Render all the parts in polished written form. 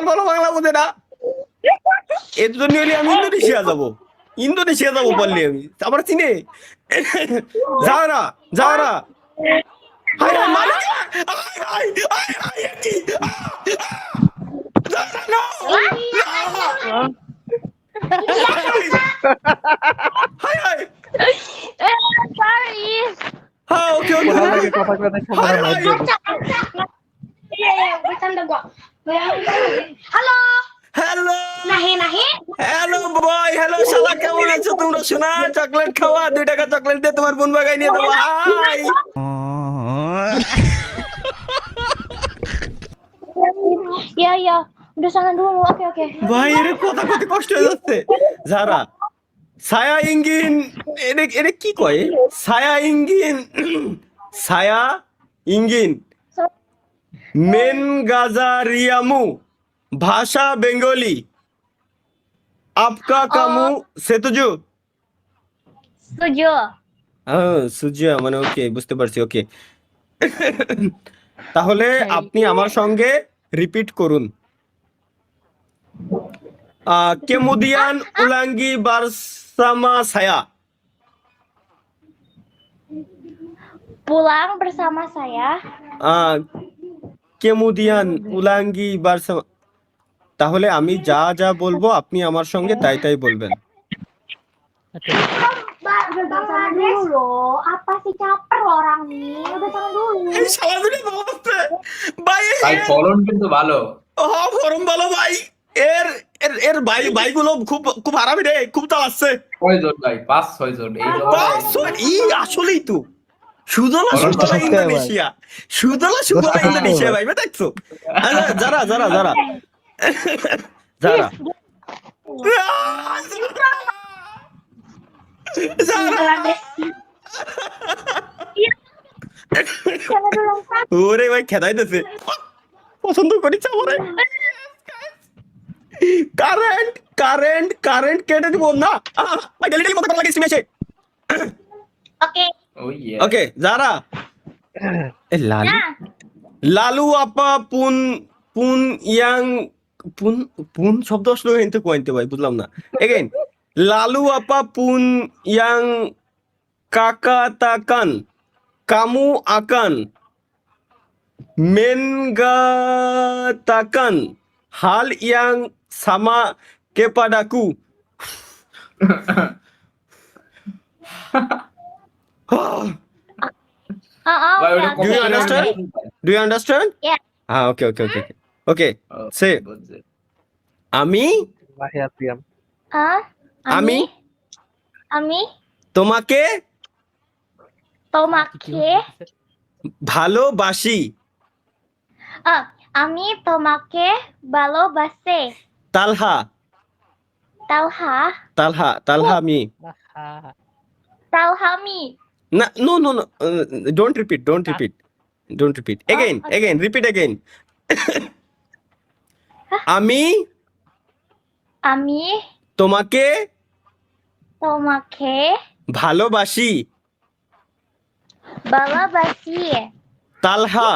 ভালো বাংলা বোঝে না, এর জন্য হলে আমি ইন্দোনেশিয়া যাবো বললি আমি, আমার চিনে যাওরা যাওরা। হাই হাই মালিক, হাই হাই হাই কি নো হাই হাই Sorry. হ্যাঁ ওকে ওকে বলার আগে কথা কথা hi camera hi mic Iya, bercanda gua. Halo. Hello Nahi, nahi. Hello boy, hello শালা, কেমন আছো তোমরা? শোনা চকলেট খাওয়া, 2 টাকা চকলেট দিয়ে তোমার বোন বাগাই নিয়ে দেবো। হাই Iya, iya. Udah sana dulu. Oke, oke. ভাই এর কথা কত কষ্ট হয়ে যাচ্ছে। যারা ছায়া ইঙ্গিন, এর কি কয়? ছায়া ইঙ্গিন, ছায়া ইঙ্গিন মেন গাজারিয়ামু, ভাষা বেঙ্গলি, আপকা কামু সেতুজু। Setuju. সুজিয়া মানে ওকে, বুঝতে পারছি, ওকে। তাহলে আপনি আমার সঙ্গে রিপিট করুন। কেমুদিয়ান উলাঙ্গি বারসামা সায়া। Pulang bersama saya. কেমুদিয়ান উলাঙ্গি বারসামা। তাহলে আমি যা যা বলবো আপনি আমার সঙ্গে তাই তাই বলবেন। Udah sana dulu. Apa sih caper orang nih? Udah sana dulu. এই শালাগুলো ভালো হচ্ছে ভাই, ভাই ফলন কিন্তু ভালো। ফরম ভালো ভাই। এর এর এর ভাইগুলো খুব খুব হারামি রে, খুব চালাচ্ছে। কয়জন ভাই? 5-6 জন এই আসলেই তো সুদলা ফলন সুদলা সত্যি ভাই। ইন্দোনেশিয়া, সুদলা সুদলা সত্যি ইন্দোনেশিয়া ভাই। ভাই, দেখছো? যারা যারা যারা যারা Sana dulu. ওরে ভাই খেদাইতেছে, পছন্দ করি চামড়ে। কারেন্ট কারেন্ট কারেন্ট কেটে দিব না, ভাই ডেলি ডেলি মতো করা লাগে স্ট্রিমে। Oke. Oh iya. ওকে যারা লালু Nah. লালু আপা পুন পুন ইয়াং পুন পুন শব্দ আসলো এনতে কইতে ভাই, বুঝলাম না। এগেইন লালু আপা পুন young কাকাতাকান কামু আকান মেনগাতাকান hal yang sama kepadaku. ভাই ওটা Oke, Do you oke. understand? Do you understand? Yeah. Okay, okay, okay. Okay. Oh, Say, বুঝছি। আমি মাহিয়াতিয়াম আমি Ami তোমাকে tomake. ভালোবাসি। Ami tomake balobase. তালহা Talha. তালহা তালহা আমি Talhami. না, no no no, don't repeat, don't repeat again, okay. repeat again. আমি Ami তোমাকে tomake ভালোবাসি। balobasi. তালহা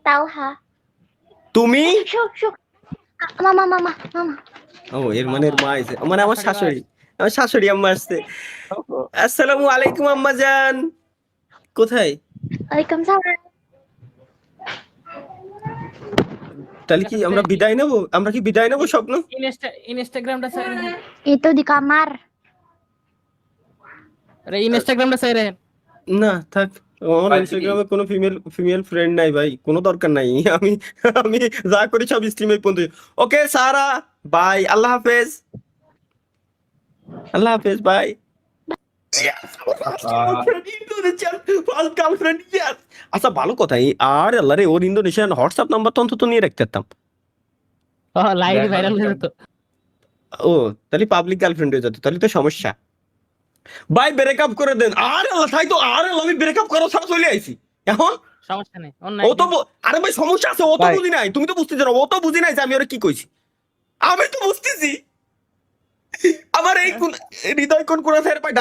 Talha. তুমি। Shuk. Mama. ও এর মানে এর মা আছে, মানে আমার শাশুড়ি আম্মা আসছে। আসসালামু আলাইকুম আম্মা জান। কোথায়? Waalaikumsalam. তাহলে কি আমরা বিদায় নেব? আমরা কি বিদায় নেব স্বপ্ন? ইনস্টাগ্রামটা চাই রাখেন। Itu di kamar. আরে ইনস্টাগ্রামটা চাই রাখেন। না থাক, আমার ভাই, ইনস্টাগ্রামে কোনো ফিমেল ফ্রেন্ড নাই ভাই, কোনো দরকার নাই। আমি আমি যা করি সব স্ট্রিমে পর্যন্ত। ওকে সারা, বাই, আল্লাহ হাফেজ, আল্লাহ হাফেজ, বাই। আচ্ছা ভালো কথা, আর আল্লাহ রে, ওর ইন্দোনেশিয়ান হোয়াটসঅ্যাপ নাম্বার তো অন্তত নিয়ে রাখতে পারতাম। লাইভ ভাইরাল হয়ে যেত। ও তাহলে পাবলিক গার্লফ্রেন্ড হয়ে যেত, তাহলে তো সমস্যা। ভাই ব্রেকআপ করে দেন। আর আল্লাহ তাই তো, আর আল্লাহ আমি ব্রেকআপ করা ছাড়া চলে আইছি এখন। সমস্যা নেই। ও তো আরে ভাই সমস্যা আছে, ও তো ভাই। বুঝি নাই, তুমি তো বুঝতেছ না, ও তো বুঝি নাই যে আমি ওরা কি কইছি। আমি তো বুঝতেছি। আমার এই কোন হৃদয় কোন কোন আছে ভাই,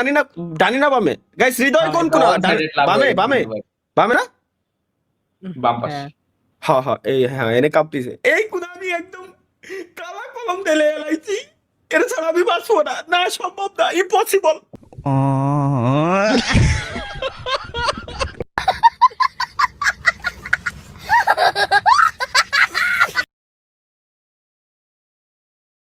ডানি না বামে? গাইস হৃদয় কোন কোন? বামে বামে বামে না? বাম পাশে। হ্যাঁ। হ্যাঁ হ্যাঁ এই হ্যাঁ এনে কাঁপতেছে এই কোন আমি আমি একদম কালা কলম ঢেলে এলাইছি, এর ছাড়া আমি বাঁচবো না, না সম্ভব না, ইম্পসিবল।